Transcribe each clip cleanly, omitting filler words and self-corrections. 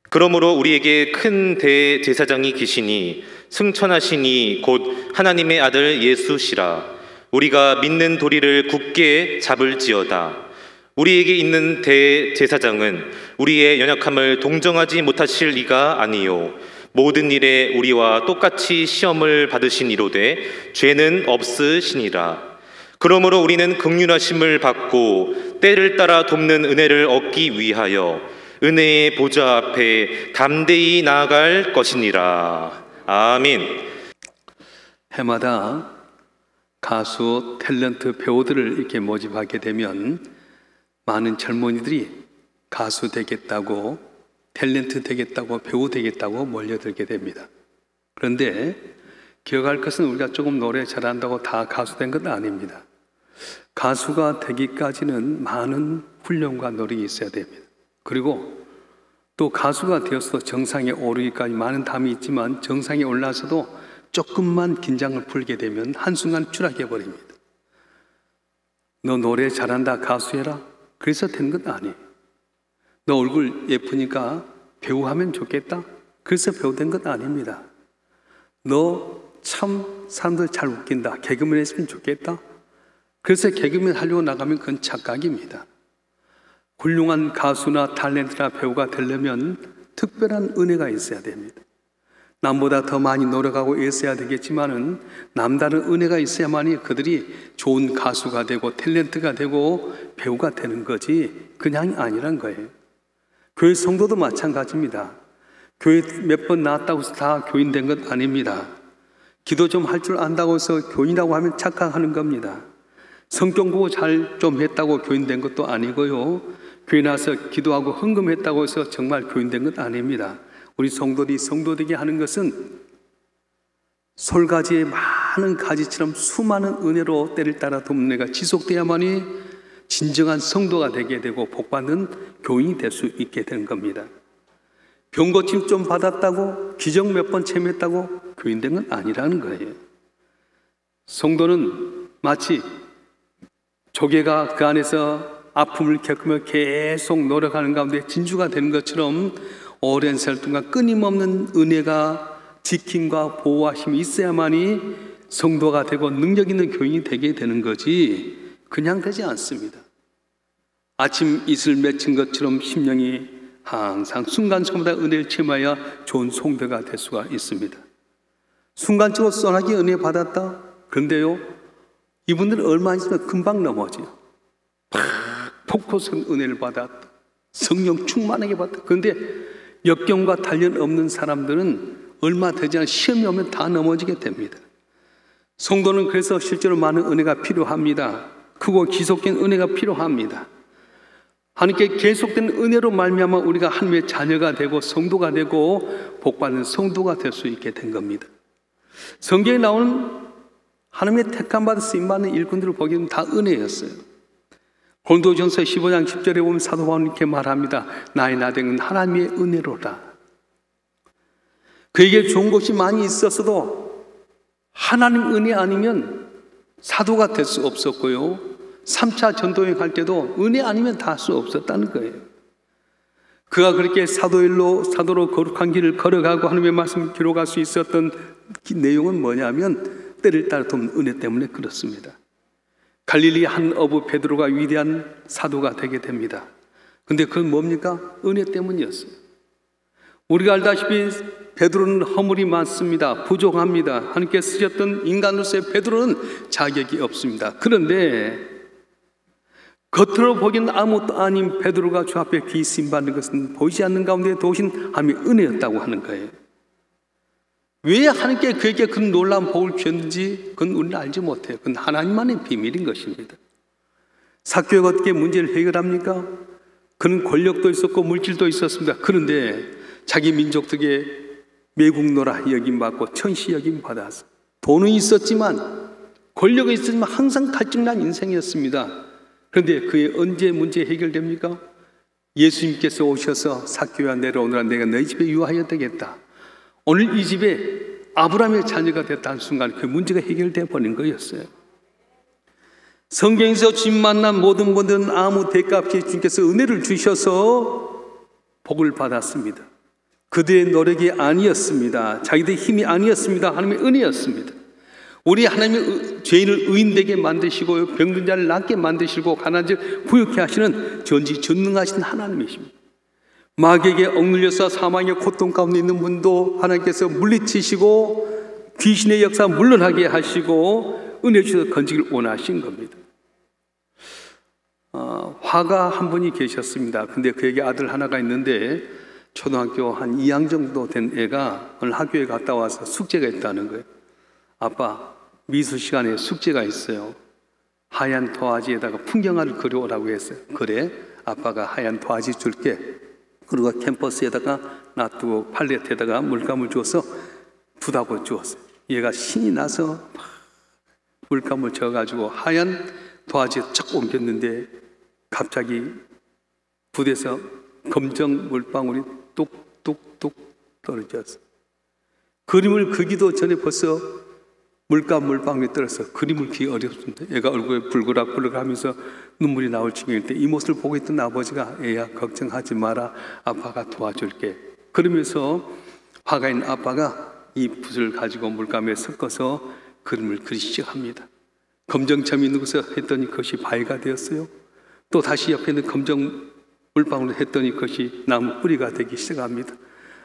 그러므로 우리에게 큰 대제사장이 계시니 승천하시니 곧 하나님의 아들 예수시라. 우리가 믿는 도리를 굳게 잡을지어다. 우리에게 있는 대제사장은 우리의 연약함을 동정하지 못하실 이가 아니요 모든 일에 우리와 똑같이 시험을 받으신 이로되 죄는 없으시니라. 그러므로 우리는 긍휼하심을 받고 때를 따라 돕는 은혜를 얻기 위하여 은혜의 보좌 앞에 담대히 나아갈 것이니라. 아멘. 해마다 가수, 탤런트, 배우들을 이렇게 모집하게 되면 많은 젊은이들이 가수 되겠다고, 탤런트 되겠다고, 배우 되겠다고 몰려들게 됩니다. 그런데 기억할 것은 우리가 조금 노래 잘한다고 다 가수 된 건 아닙니다. 가수가 되기까지는 많은 훈련과 노력이 있어야 됩니다. 그리고 또 가수가 되어서 정상에 오르기까지 많은 담이 있지만 정상에 올라서도 조금만 긴장을 풀게 되면 한순간 추락해 버립니다. 너 노래 잘한다, 가수해라. 그래서 된 건 아니에요. 너 얼굴 예쁘니까 배우 하면 좋겠다. 그래서 배우 된 건 아닙니다. 너 참 사람들 잘 웃긴다. 개그맨 했으면 좋겠다. 그래서 개그맨 하려고 나가면 그건 착각입니다. 훌륭한 가수나 탤런트나 배우가 되려면 특별한 은혜가 있어야 됩니다. 남보다 더 많이 노력하고 애써야 되겠지만은 남다른 은혜가 있어야만이 그들이 좋은 가수가 되고 탤런트가 되고 배우가 되는 거지 그냥 아니란 거예요. 교회 성도도 마찬가지입니다. 교회 몇 번 나왔다고 해서 다 교인 된 것 아닙니다. 기도 좀 할 줄 안다고 해서 교인이라고 하면 착각하는 겁니다. 성경 공부 잘 좀 했다고 교인 된 것도 아니고요. 교회 나와서 기도하고 헌금했다고 해서 정말 교인 된 것 아닙니다. 우리 성도들이 성도되게 하는 것은 솔가지의 많은 가지처럼 수많은 은혜로 때를 따라 돕는 은혜가 지속돼야만이 진정한 성도가 되게 되고 복받는 교인이 될 수 있게 되는 겁니다. 병고침 좀 받았다고 기적 몇 번 체험했다고 교인 된 건 아니라는 거예요. 성도는 마치 조개가 그 안에서 아픔을 겪으며 계속 노력하는 가운데 진주가 되는 것처럼 오랜 세월 동안 끊임없는 은혜가 지킴과 보호하심이 있어야만이 성도가 되고 능력 있는 교인이 되게 되는 거지 그냥 되지 않습니다. 아침 이슬 맺힌 것처럼 심령이 항상 순간순간마다 은혜를 체험하여 좋은 성도가 될 수가 있습니다. 순간적으로 쏘나기 은혜 받았다. 그런데요 이분들은 얼마 있으면 금방 넘어져요. 폭포성 은혜를 받았다. 성령 충만하게 받았다. 그런데 역경과 단련 없는 사람들은 얼마 되지 않은 시험이 오면 다 넘어지게 됩니다. 성도는 그래서 실제로 많은 은혜가 필요합니다. 크고 지속된 은혜가 필요합니다. 하나님께 계속된 은혜로 말미암아 우리가 하나님의 자녀가 되고 성도가 되고 복받는 성도가 될 수 있게 된 겁니다. 성경에 나오는 하나님의 택함받아 쓰임받는 일꾼들을 보게 되면 다 은혜였어요. 고린도전서 15장 10절에 보면 사도 바울은 이렇게 말합니다. 나의 나대는 하나님의 은혜로라. 그에게 좋은 것이 많이 있었어도 하나님 은혜 아니면 사도가 될 수 없었고요 3차 전도여행 갈 때도 은혜 아니면 다 할 수 없었다는 거예요. 그가 그렇게 사도로 거룩한 길을 걸어가고 하나님의 말씀을 기록할 수 있었던 내용은 뭐냐면 때를 따라 돕는 은혜 때문에 그렇습니다. 갈릴리 한 어부 베드로가 위대한 사도가 되게 됩니다. 근데 그건 뭡니까? 은혜 때문이었어요. 우리가 알다시피 베드로는 허물이 많습니다. 부족합니다. 하나님께 쓰셨던 인간으로서의 베드로는 자격이 없습니다. 그런데 겉으로 보기엔 아무것도 아닌 베드로가 주 앞에 귀쓰임받는 것은 보이지 않는 가운데 도우신 하나님의 은혜였다고 하는 거예요. 왜 하나님께 그에게 그런 놀라운 복을 주셨는지 그건 우리는 알지 못해요. 그건 하나님만의 비밀인 것입니다. 삭개오가 어떻게 문제를 해결합니까? 그는 권력도 있었고 물질도 있었습니다. 그런데 자기 민족에게 매국노라 여김받고 천시 여김받았어요. 돈은 있었지만 권력은 있었지만 항상 갈증난 인생이었습니다. 그런데 그의 언제 문제 해결됩니까? 예수님께서 오셔서 삭개오야 내려오너라 내가 너희 집에 유하여 되겠다. 오늘 이 집에 아브라함의 자녀가 됐다는 순간 그 문제가 해결되어 버린 거였어요. 성경에서 주님 만난 모든 분들은 아무 대가 없이 주님께서 은혜를 주셔서 복을 받았습니다. 그들의 노력이 아니었습니다. 자기들의 힘이 아니었습니다. 하나님의 은혜였습니다. 우리 하나님의 죄인을 의인되게 만드시고 병든 자를 낫게 만드시고 가난한 자를 부유케 하시는 전지전능하신 하나님이십니다. 마귀에게 억눌려서 사망의 고통 가운데 있는 분도 하나님께서 물리치시고 귀신의 역사 물러나게 하시고 은혜 주셔서 건지기를 원하신 겁니다. 화가 한 분이 계셨습니다. 근데 그에게 아들 하나가 있는데 초등학교 한 2학년 정도 된 애가 오늘 학교에 갔다 와서 숙제가 있다는 거예요. 아빠, 미술 시간에 숙제가 있어요. 하얀 도화지에다가 풍경화를 그려오라고 했어요. 그래, 아빠가 하얀 도화지 줄게. 그리고 캠퍼스에다가 놔두고 팔레트에다가 물감을 주어서 붓하고 주었어요. 얘가 신이 나서 물감을 져가지고 하얀 도화지에 쫙 옮겼는데 갑자기 붓에서 검정 물방울이 뚝뚝뚝 떨어졌어요. 그림을 그리기도 전에 벌써 물방울이 떨어서 그림을 그리기 어렵습니다. 애가 얼굴에 불그락불그락 하면서 눈물이 나올 지경일 때 이 모습을 보고 있던 아버지가 애야 걱정하지 마라, 아빠가 도와줄게. 그러면서 화가 있는 아빠가 이 붓을 가지고 물감에 섞어서 그림을 그리기 시작합니다. 검정점이 있는 곳에 했더니 그것이 바위가 되었어요. 또 다시 옆에 있는 검정 물방울을 했더니 그것이 나무 뿌리가 되기 시작합니다.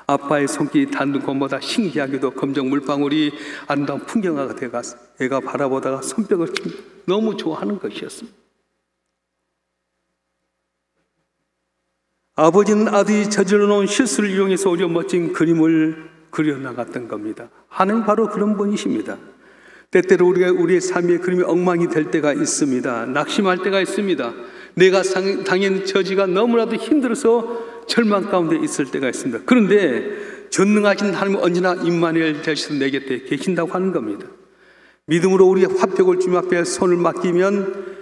아빠의 손길이 닿는 곳마다 신기하게도 검정 물방울이 아름다운 풍경화가 되어가서 애가 바라보다가 손뼉을 치며 너무 좋아하는 것이었습니다. 아버지는 아들이 저질러 놓은 실수를 이용해서 오히려 멋진 그림을 그려나갔던 겁니다. 하나님 바로 그런 분이십니다. 때때로 우리의 삶의 그림이 엉망이 될 때가 있습니다. 낙심할 때가 있습니다. 내가 당한 처지가 너무나도 힘들어서 절망 가운데 있을 때가 있습니다. 그런데 전능하신 하나님은 언제나 임마누엘 되셔서 내 곁에 계신다고 하는 겁니다. 믿음으로 우리의 화벽을 주님 앞에 손을 맡기면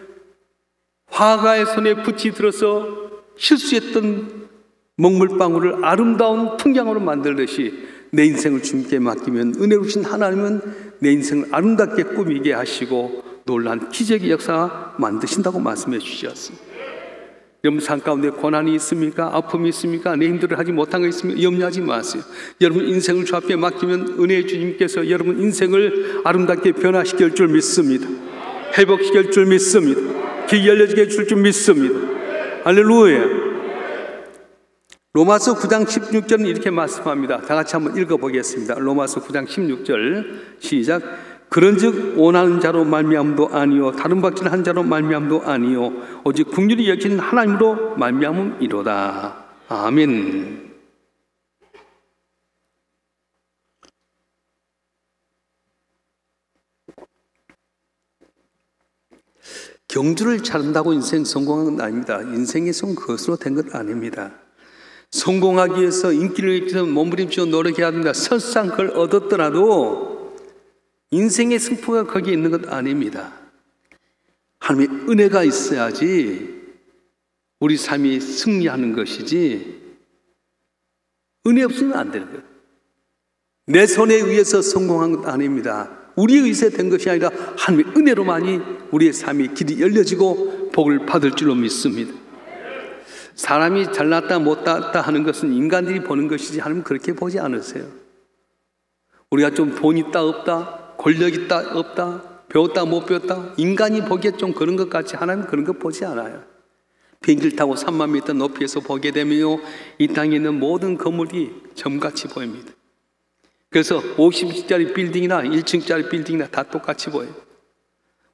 화가의 손에 붓이 들어서 실수했던 먹물방울을 아름다운 풍경으로 만들듯이 내 인생을 주님께 맡기면 은혜로우신 하나님은 내 인생을 아름답게 꾸미게 하시고 놀라운 기적의 역사 만드신다고 말씀해 주셨습니다. 여러분 삶 가운데 고난이 있습니까? 아픔이 있습니까? 내 힘들어 하지 못한 거 있습니까? 염려하지 마세요. 여러분 인생을 주 앞에 맡기면 은혜의 주님께서 여러분 인생을 아름답게 변화시킬 줄 믿습니다. 회복시킬 줄 믿습니다. 길 열려지게 해줄 줄 믿습니다. 할렐루야. 로마서 9장 16절은 이렇게 말씀합니다. 다 같이 한번 읽어보겠습니다. 로마서 9장 16절 시작. 그런즉 원하는 자로 말미암도 아니요 다른 박질한 자로 말미암도 아니요 오직 긍휼히 여기는 하나님으로 말미암음이로다. 아멘. 경주를 잘한다고 인생 성공한 건 아닙니다. 인생에선 그것으로 된 것 아닙니다. 성공하기 위해서 인기를 얻기 위해서 몸부림치고 노력해야 합니다. 설상 그걸 얻었더라도 인생의 승부가 거기에 있는 것 아닙니다. 하나님의 은혜가 있어야지 우리 삶이 승리하는 것이지 은혜 없으면 안 되는 거예요. 내 손에 의해서 성공한 것 아닙니다. 우리의 의지에 된 것이 아니라 하나님의 은혜로만이 우리의 삶이 길이 열려지고 복을 받을 줄로 믿습니다. 사람이 잘났다 못났다 하는 것은 인간들이 보는 것이지 하나님은 그렇게 보지 않으세요. 우리가 좀 돈 있다 없다, 권력 있다 없다, 배웠다 못 배웠다, 인간이 보기에 좀 그런 것 같이 하나님은 그런 것 보지 않아요. 비행기를 타고 3만 미터 높이에서 보게 되면요, 이 땅에 있는 모든 건물이 점같이 보입니다. 그래서 50층짜리 빌딩이나 1층짜리 빌딩이나 다 똑같이 보여요.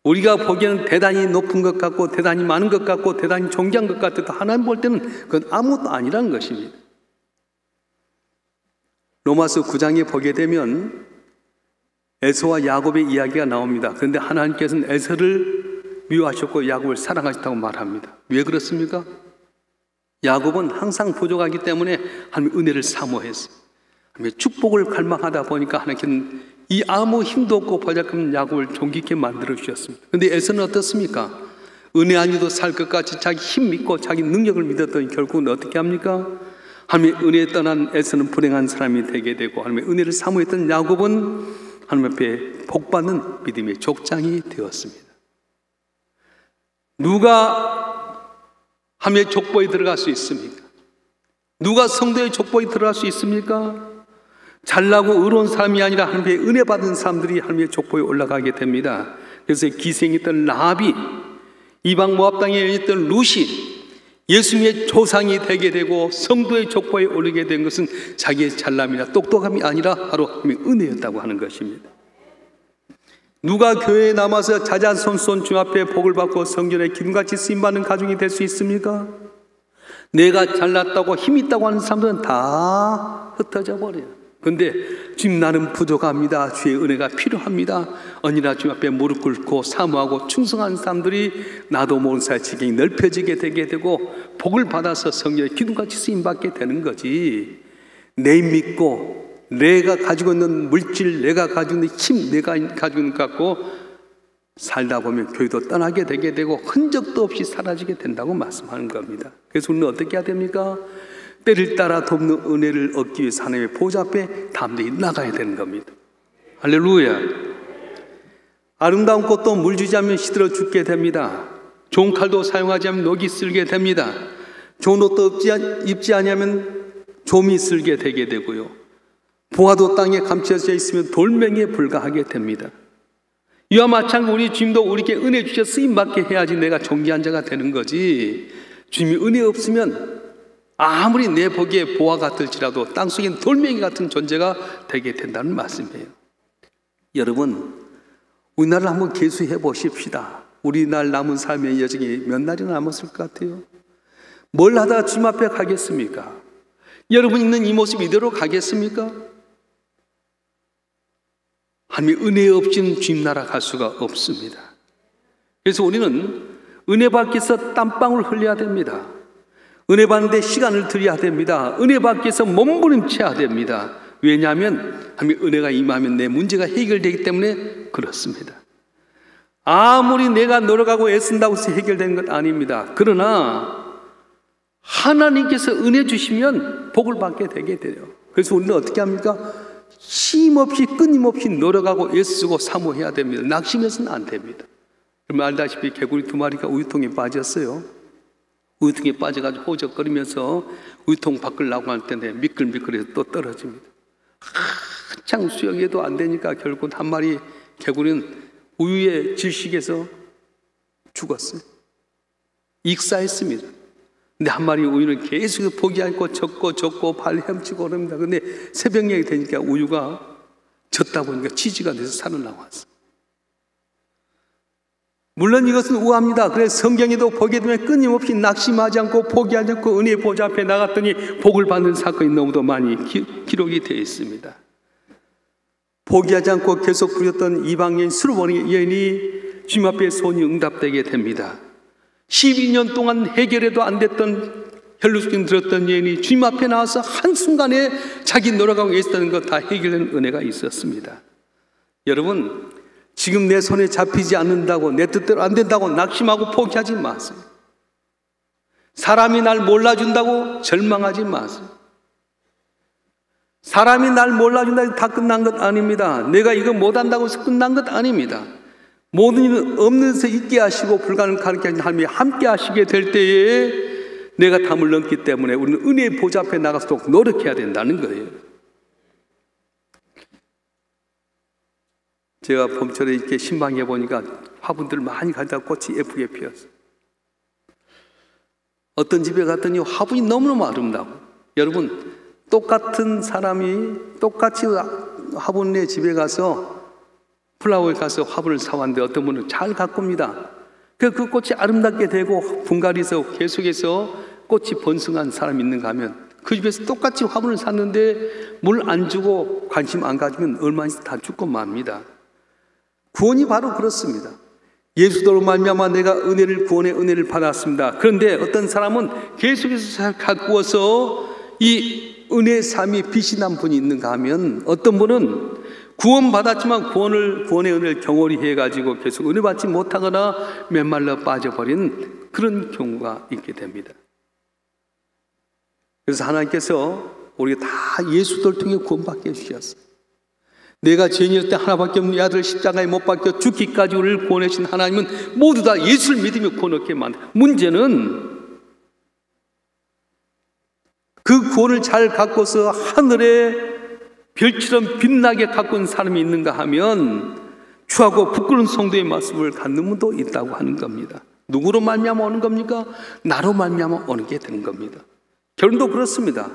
우리가 보기에는 대단히 높은 것 같고 대단히 많은 것 같고 대단히 존귀한 것 같아도 하나님 볼 때는 그건 아무것도 아니라는 것입니다. 로마서 9장에 보게 되면 에서와 야곱의 이야기가 나옵니다. 그런데 하나님께서는 에서를 미워하셨고 야곱을 사랑하셨다고 말합니다. 왜 그렇습니까? 야곱은 항상 부족하기 때문에 하나님의 은혜를 사모했어요. 하나님의 축복을 갈망하다 보니까 하나님께서는 이 아무 힘도 없고 보잘것없는 야곱을 존귀케 만들어 주셨습니다. 그런데 에서는 어떻습니까? 은혜 아니도 살 것 같이 자기 힘 믿고 자기 능력을 믿었더니 결국은 어떻게 합니까? 하나님의 은혜에 떠난 에서는 불행한 사람이 되게 되고 하나님의 은혜를 사모했던 야곱은 하나님 앞에 복받는 믿음의 족장이 되었습니다. 누가 하나님의 족보에 들어갈 수 있습니까? 누가 성도의 족보에 들어갈 수 있습니까? 잘나고 의로운 사람이 아니라 하나님의 은혜 받은 사람들이 하나님의 족보에 올라가게 됩니다. 그래서 기생했던 라합이, 이방 모압 땅에 있던 룻이 예수님의 조상이 되게 되고 성도의 족보에 오르게 된 것은 자기의 잘남이나 똑똑함이 아니라 바로 하나님의 은혜였다고 하는 것입니다. 누가 교회에 남아서 자자손손 주 앞에 복을 받고 성전에 기름같이 쓰임받는 가족이 될 수 있습니까? 내가 잘났다고 힘있다고 하는 사람들은 다 흩어져 버려요. 그런데 지금 나는 부족합니다. 주의 은혜가 필요합니다. 언니나 주 앞에 무릎 꿇고 사모하고 충성한 사람들이 나도 모르는 사이 지경이 넓혀지게 되게 되고 복을 받아서 성전에 기둥같이 쓰임받게 되는 거지. 내 믿고 내가 가지고 있는 물질, 내가 가지고 있는 힘, 내가 가지고 있는 것 갖고 살다 보면 교회도 떠나게 되게 되고 흔적도 없이 사라지게 된다고 말씀하는 겁니다. 그래서 우리는 어떻게 해야 됩니까? 때를 따라 돕는 은혜를 얻기 위해서 하나님의 보좌 앞에 담대히 나가야 되는 겁니다. 할렐루야. 아름다운 꽃도 물 주지 않으면 시들어 죽게 됩니다. 좋은 칼도 사용하지 않으면 녹이 쓸게 됩니다. 좋은 옷도 입지 않으면 좀이 쓸게 되게 되고요. 보화도 땅에 감춰져 있으면 돌멩이에 불과하게 됩니다. 이와 마찬가지로 우리 주님도 우리에게 은혜 주셔 쓰임받게 해야지 내가 존귀한 자가 되는 거지. 주님이 은혜 없으면 아무리 내 보기에 보화 같을지라도 땅속엔 돌멩이 같은 존재가 되게 된다는 말씀이에요. 여러분, 우리나라를 한번 계수해 보십시다. 우리날 남은 삶의 여정이 몇 날이나 남았을 것 같아요? 뭘 하다가 주님 앞에 가겠습니까? 여러분 있는 이 모습 이대로 가겠습니까? 하나님의 은혜 없이는 주님 나라 갈 수가 없습니다. 그래서 우리는 은혜 받기 위해서 땀방울 흘려야 됩니다. 은혜 받는데 시간을 들여야 됩니다. 은혜 받기 위해서 몸부림쳐야 됩니다. 왜냐하면 하나님의 은혜가 임하면 내 문제가 해결되기 때문에 그렇습니다. 아무리 내가 노력하고 애쓴다고 해서 해결되는 건 아닙니다. 그러나 하나님께서 은혜 주시면 복을 받게 되게 돼요. 그래서 우리는 어떻게 합니까? 쉼없이 끊임없이 노력하고 애쓰고 사모해야 됩니다. 낙심해서는 안 됩니다. 그럼 알다시피 개구리 2마리가 우유통에 빠졌어요. 우유통에 빠져가지고 호적거리면서 우유통 밖을 나오고 할 때는 미끌미끌해서 또 떨어집니다. 한창 수영해도 안 되니까 결국 한 마리 개구리는 우유에 질식해서 죽었어요. 익사했습니다. 근데 한 마리 우유는 계속 포기 않고 젖고 발 헤엄치고 그럽니다. 근데 새벽녘이 되니까 우유가 젖다 보니까 치즈가 돼서 살아나왔어요. 물론 이것은 우아합니다. 그래서 성경에도 보게 되면 끊임없이 낙심하지 않고 포기하지 않고 은혜의 보좌 앞에 나갔더니 복을 받는 사건이 너무도 많이 기록이 되어 있습니다. 포기하지 않고 계속 부렸던 이방인 수르보니 여인이 주님 앞에 소원이 응답되게 됩니다. 12년 동안 해결해도 안 됐던 혈루증 들었던 여인이 주님 앞에 나와서 한순간에 자기 노력하고 있었던 것 다 해결된 은혜가 있었습니다. 여러분, 지금 내 손에 잡히지 않는다고 내 뜻대로 안 된다고 낙심하고 포기하지 마세요. 사람이 날 몰라준다고 절망하지 마세요. 사람이 날 몰라준다고 다 끝난 것 아닙니다. 내가 이거 못한다고 해서 끝난 것 아닙니다. 모든 일은 없는 데서 있게 하시고 불가능을 가르쳐 하시는 하나님이 함께 하시게 될 때에 내가 담을 넘기 때문에 우리는 은혜의 보좌 앞에 나가서 노력해야 된다는 거예요. 제가 봄철에 이렇게 신방에 보니까 화분들 많이 가져다 꽃이 예쁘게 피었어요. 어떤 집에 갔더니 화분이 너무너무 아름다워. 여러분, 똑같은 사람이 똑같이 화분의 집에 가서 플라워에 가서 화분을 사왔는데 어떤 분은 잘 가꿉니다. 그 꽃이 아름답게 되고 분갈이에서 계속해서 꽃이 번성한 사람이 있는가 하면 그 집에서 똑같이 화분을 샀는데 물 안 주고 관심 안 가지면 얼마나 다 죽고 맙니다. 구원이 바로 그렇습니다. 예수로 말미암아 내가 구원의 은혜를 받았습니다. 그런데 어떤 사람은 계속해서 잘 가꾸어서 이 은혜의 삶이 빛이 난 분이 있는가 하면 어떤 분은 구원받았지만 구원의 은혜를 경홀히 해가지고 계속 은혜 받지 못하거나 메말라 빠져버린 그런 경우가 있게 됩니다. 그래서 하나님께서 우리가 다 예수를 통해 구원받게 해주셨어요. 내가 죄인이었을 때 하나밖에 없는 아들 십자가에 못 박혀 죽기까지 우리를 구원해 주신 하나님은 모두 다 예수를 믿으며 구원 얻게 만든 문제는 그 구원을 잘 갖고서 하늘에 별처럼 빛나게 가꾼 사람이 있는가 하면 주하고 부끄러운 성도의 모습을 갖는 분도 있다고 하는 겁니다. 누구로 말미암아 오는 겁니까? 나로 말미암아 오는 게 되는 겁니다. 결혼도 그렇습니다.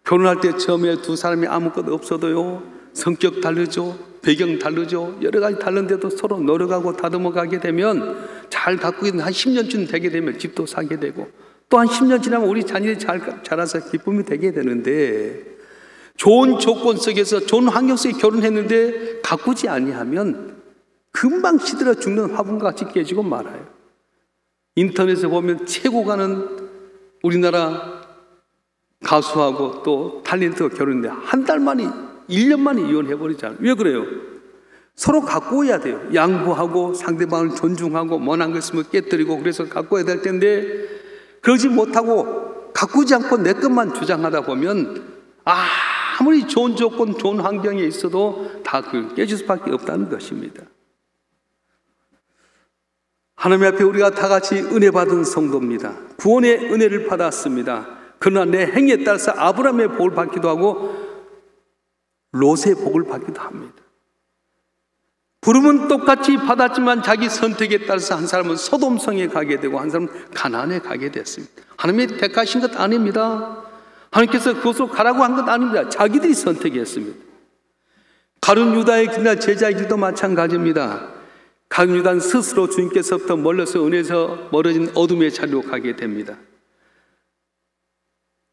결혼할 때 처음에 두 사람이 아무것도 없어도요, 성격 다르죠, 배경 다르죠, 여러 가지 다른데도 서로 노력하고 다듬어 가게 되면 잘 갖고 있는 한 10년쯤 되게 되면 집도 사게 되고, 또 한 10년 지나면 우리 자녀들이 잘 자라서 기쁨이 되게 되는데, 좋은 조건 속에서 좋은 환경 속에 결혼했는데 가꾸지 아니하면 금방 시들어 죽는 화분같이 깨지고 말아요. 인터넷에 보면 최고 가는 우리나라 가수하고 또 탤런트가 결혼했는데 한 달 만에 1년 만에 이혼해버리잖아요. 왜 그래요? 서로 가꾸어야 돼요. 양보하고 상대방을 존중하고 원한 거 있으면 깨뜨리고 그래서 가꾸어야 될 텐데, 그러지 못하고 가꾸지 않고 내 것만 주장하다 보면 아무리 좋은 조건, 좋은 환경에 있어도 다 깨질 수밖에 없다는 것입니다. 하나님 앞에 우리가 다 같이 은혜 받은 성도입니다. 구원의 은혜를 받았습니다. 그러나 내 행위에 따라서 아브라함의 복을 받기도 하고 롯의 복을 받기도 합니다. 부름은 똑같이 받았지만 자기 선택에 따라서 한 사람은 소돔성에 가게 되고 한 사람은 가나안에 가게 됐습니다. 하나님이 택하신 것 아닙니다. 하나님께서 그것으로 가라고 한 것 아닙니다. 자기들이 선택했습니다. 가룟 유다의 길이나 제자의 길도 마찬가지입니다. 가룟 유다는 스스로 주님께서부터 멀어서 은혜에서 멀어진 어둠의 자리로 가게 됩니다.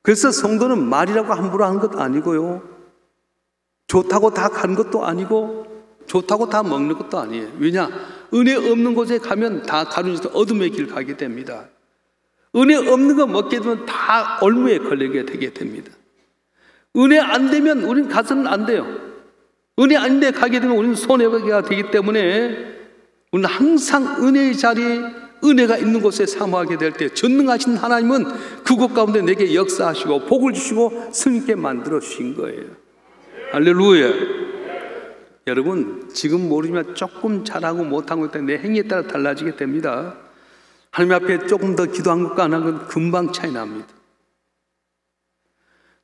그래서 성도는 말이라고 함부로 하는 것 아니고요, 좋다고 다 가는 것도 아니고 좋다고 다 먹는 것도 아니에요. 왜냐? 은혜 없는 곳에 가면 다 가룟유다 어둠의 길 가게 됩니다. 은혜 없는 거 먹게 되면 다 올무에 걸리게 되게 됩니다. 은혜 안 되면 우리는 가서는 안 돼요. 은혜 아닌데 가게 되면 우리는 손해보기가 되기 때문에 우리는 항상 은혜의 자리에, 은혜가 있는 곳에 사모하게 될 때 전능하신 하나님은 그곳 가운데 내게 역사하시고 복을 주시고 승리있게 만들어 주신 거예요. 할렐루야. 여러분, 지금 모르지만 조금 잘하고 못한 것 때문에 내 행위에 따라 달라지게 됩니다. 하나님 앞에 조금 더 기도한 것과 안 한 건 금방 차이 납니다.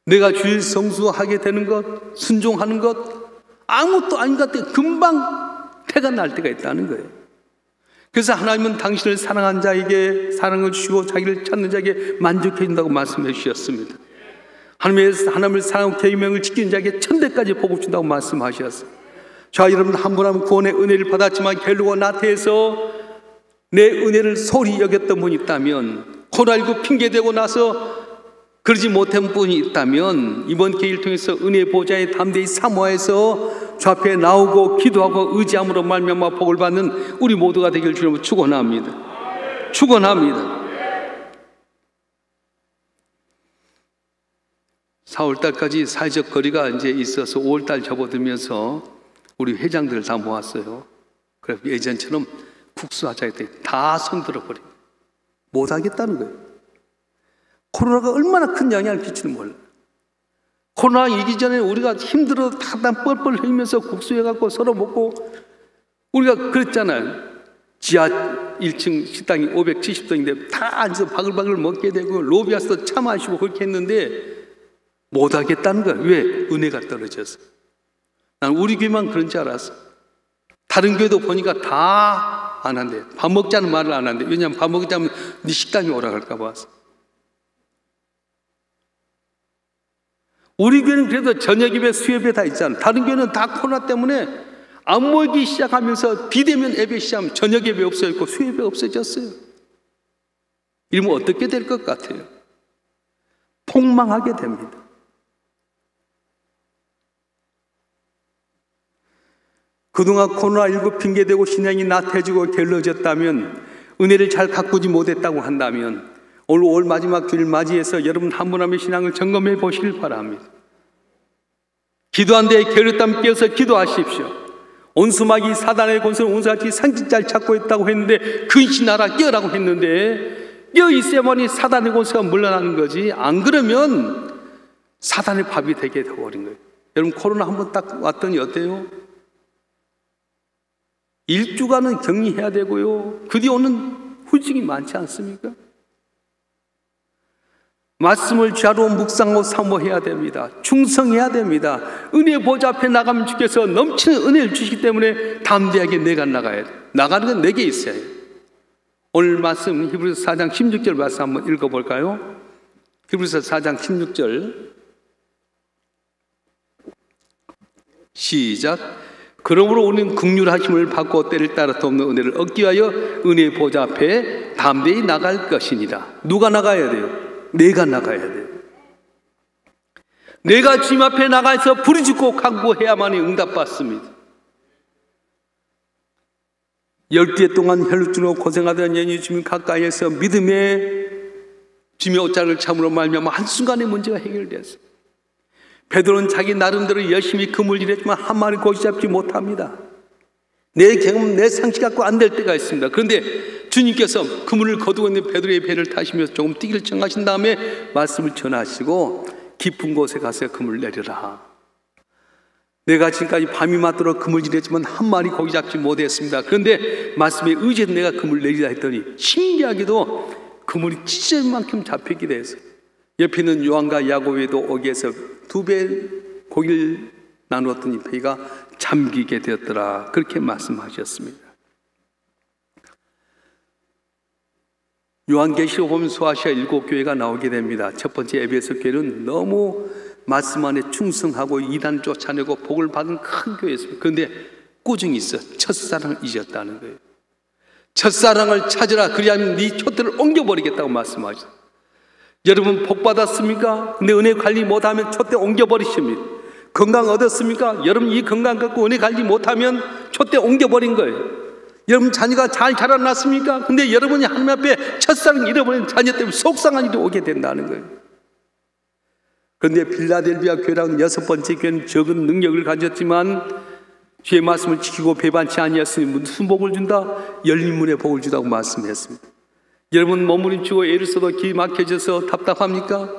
내가 주일 성수하게 되는 것, 순종하는 것, 아무것도 아닌 것 같아 금방 태가 날 때가 있다는 거예요. 그래서 하나님은 당신을 사랑한 자에게 사랑을 주시고 자기를 찾는 자에게 만족해 준다고 말씀해 주셨습니다. 하나님을 사랑하고 계명을 지키는 자에게 천대까지 복을 준다고 말씀하셨어요. 자, 여러분, 한 분 한 분 구원의 은혜를 받았지만 결국 나태해서 내 은혜를 소홀히 여겼던 분이 있다면, 코로나19 핑계대고 나서 그러지 못한 분이 있다면, 이번 계기를 통해서 은혜 보좌에 담대히 사모해서 주 앞에 나오고 기도하고 의지함으로 말미암아 복을 받는 우리 모두가 되길 주님으로 축원합니다. 축원합니다. 4월달까지 사회적 거리가 이제 있어서 5월달 접어들면서 우리 회장들을 다 모았어요. 그래서 예전처럼 국수하자 했더니 다 손들어버리고 못하겠다는 거예요. 코로나가 얼마나 큰 영향을 끼치는 몰라요. 코로나 이기 전에 우리가 힘들어 다 뻘뻘 흘리면서 국수해갖고 서로 먹고, 우리가 그랬잖아요. 지하 1층 식당이 570동인데 다 앉아서 바글바글 먹게 되고 로비 와서 차 마시고 그렇게 했는데 못하겠다는 거예요. 왜? 은혜가 떨어져서. 난 우리 교회만 그런 줄 알았어. 다른 교회도 보니까 다 안 한대. 밥 먹자는 말을 안 한대. 왜냐하면 밥 먹자면 네 식당이 오락할까 봐. 우리 교회는 그래도 저녁 예배, 수요예배 다 있잖아. 다른 교회는 다 코로나 때문에 안 모이기 시작하면서 비대면 예배 시작하면 저녁 예배 없어졌고 수요예배 없어졌어요. 이러면 어떻게 될 것 같아요? 폭망하게 됩니다. 그동안 코로나19 핑계대고 신앙이 나태해지고 게을러졌다면, 은혜를 잘 가꾸지 못했다고 한다면 오늘 5월 마지막 주일 맞이해서 여러분 한 분 한 분의 신앙을 점검해 보시길 바랍니다. 기도한 데에 게을렀다면 깨어서 기도하십시오. 온수마귀 사단의 권세는 온수같이 상징자를 찾고 있다고 했는데 근신하라 깨어라고 했는데 깨어 있어야만이 사단의 권세가 물러나는 거지, 안 그러면 사단의 밥이 되게 되어버린 거예요. 여러분, 코로나 한번 딱 왔더니 어때요? 1주간은 격리해야 되고요, 그 뒤에 오는 후증이 많지 않습니까? 말씀을 자로 묵상하고 사모해야 됩니다. 충성해야 됩니다. 은혜 보좌 앞에 나가면 주께서 넘치는 은혜를 주시기 때문에 담대하게 내가 나가야 돼요. 나가는 건 내게 있어야 해요. 오늘 말씀 히브리서 4장 16절 말씀 한번 읽어볼까요? 히브리서 4장 16절 시작. 그러므로 우리는 긍휼하심을 받고 때를 따라 돕는 은혜를 얻기 위하여 은혜의 보좌 앞에 담대히 나갈 것이니라. 누가 나가야 돼요? 내가 나가야 돼요. 내가 주님 앞에 나가서 부르짖고 간구해야만이 응답받습니다. 12해 동안 혈루증으로 고생하던 연희 주민 가까이에서 믿음의 주님의 옷자락을 참으로 말미암아 한순간에 문제가 해결되었어요. 베드로는 자기 나름대로 열심히 그물 일했지만 한 마리 고기 잡지 못합니다. 내 경험, 내 상식 갖고 안 될 때가 있습니다. 그런데 주님께서 그물을 거두고 있는 베드로의 배를 타시면서 조금 뛰기를 청하신 다음에 말씀을 전하시고 깊은 곳에 가서 그물을 내려라. 내가 지금까지 밤이 맞도록 그물 일했지만 한 마리 고기 잡지 못했습니다. 그런데 말씀에 의지해서 내가 그물을 내리라 했더니 신기하게도 그물이 찢어질 만큼 잡히게 돼서 옆에 있는 요한과 야고보도 오기에서 2배 고기를 나누었더니 배가 잠기게 되었더라. 그렇게 말씀하셨습니다. 요한계시록 보면 소아시아 7교회가 나오게 됩니다. 첫 번째 에베소 교회는 너무 말씀 안에 충성하고 이단 쫓아내고 복을 받은 큰 교회였습니다. 그런데 꾸중이 있어. 첫사랑을 잊었다는 거예요. 첫사랑을 찾으라. 그리하면 네 촛대를 옮겨버리겠다고 말씀하셨어요. 여러분 복 받았습니까? 근데 은혜 관리 못하면 촛대 옮겨버리십니다. 건강 얻었습니까? 여러분 이 건강 갖고 은혜 관리 못하면 촛대 옮겨버린 거예요. 여러분 자녀가 잘 자라났습니까? 근데 여러분이 하나님 앞에 첫사랑 잃어버린 자녀 때문에 속상한 일이 오게 된다는 거예요. 그런데 빌라델비아 교회라는 6번째 교회는 적은 능력을 가졌지만 주의 말씀을 지키고 배반치 아니었으니 무슨 복을 준다? 열린 문의 복을 주다고 말씀했습니다. 여러분 몸부림치고 애를 써도 길이 막혀져서 답답합니까?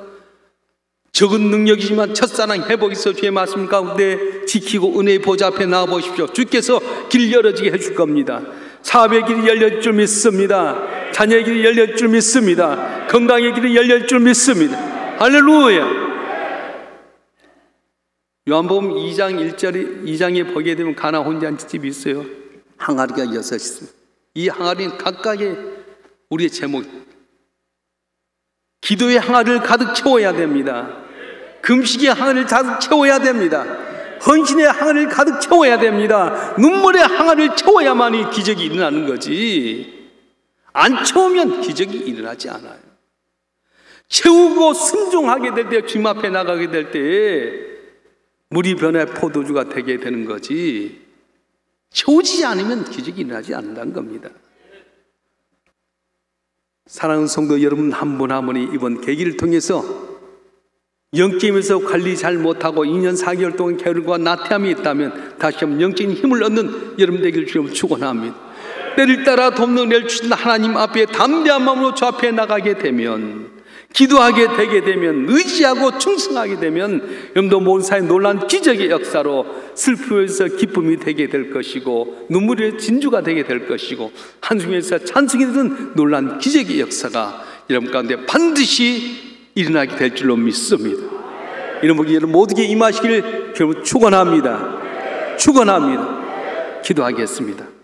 적은 능력이지만 첫사랑 회복이 있어 주의 말씀 가운데 지키고 은혜의 보좌 앞에 나와보십시오. 주께서 길 열어지게 해줄 겁니다. 사업의 길이 열릴 줄 믿습니다. 자녀의 길이 열릴 줄 믿습니다. 건강의 길이 열릴 줄 믿습니다. 할렐루야. 요한복음 2장 2장에 보게 되면 가나 혼잔 집이 있어요. 항아리가 6 있습니다. 이 항아리는 각각의 우리의 제목, 기도의 항아리를 가득 채워야 됩니다. 금식의 항아리를 가득 채워야 됩니다. 헌신의 항아리를 가득 채워야 됩니다. 눈물의 항아리를 채워야만이 기적이 일어나는 거지. 안 채우면 기적이 일어나지 않아요. 채우고 순종하게 될 때, 주님 앞에 나가게 될 때 물이 변해 포도주가 되게 되는 거지, 채워지지 않으면 기적이 일어나지 않는다는 겁니다. 사랑하는 성도 여러분, 한 분 한 분이 이번 계기를 통해서 영적임에서 관리 잘 못하고 2년 4개월 동안 게으름과 나태함이 있다면 다시 한번 영적인 힘을 얻는 여러분 되기를 주님 축원합니다. 때를 따라 돕는 은혜를 주신 하나님 앞에 담대한 마음으로 주 앞에 나가게 되면, 기도하게 되게 되면, 의지하고 충성하게 되면 여러분도 모든 사회 놀라운 기적의 역사로 슬픔에서 기쁨이 되게 될 것이고, 눈물의 진주가 되게 될 것이고, 한숨에서 찬송이 되는 놀라운 기적의 역사가 여러분 가운데 반드시 일어나게 될 줄로 믿습니다. 이런 분이 여러분 모두에게 임하시기를 여러분 축원합니다. 축원합니다. 기도하겠습니다.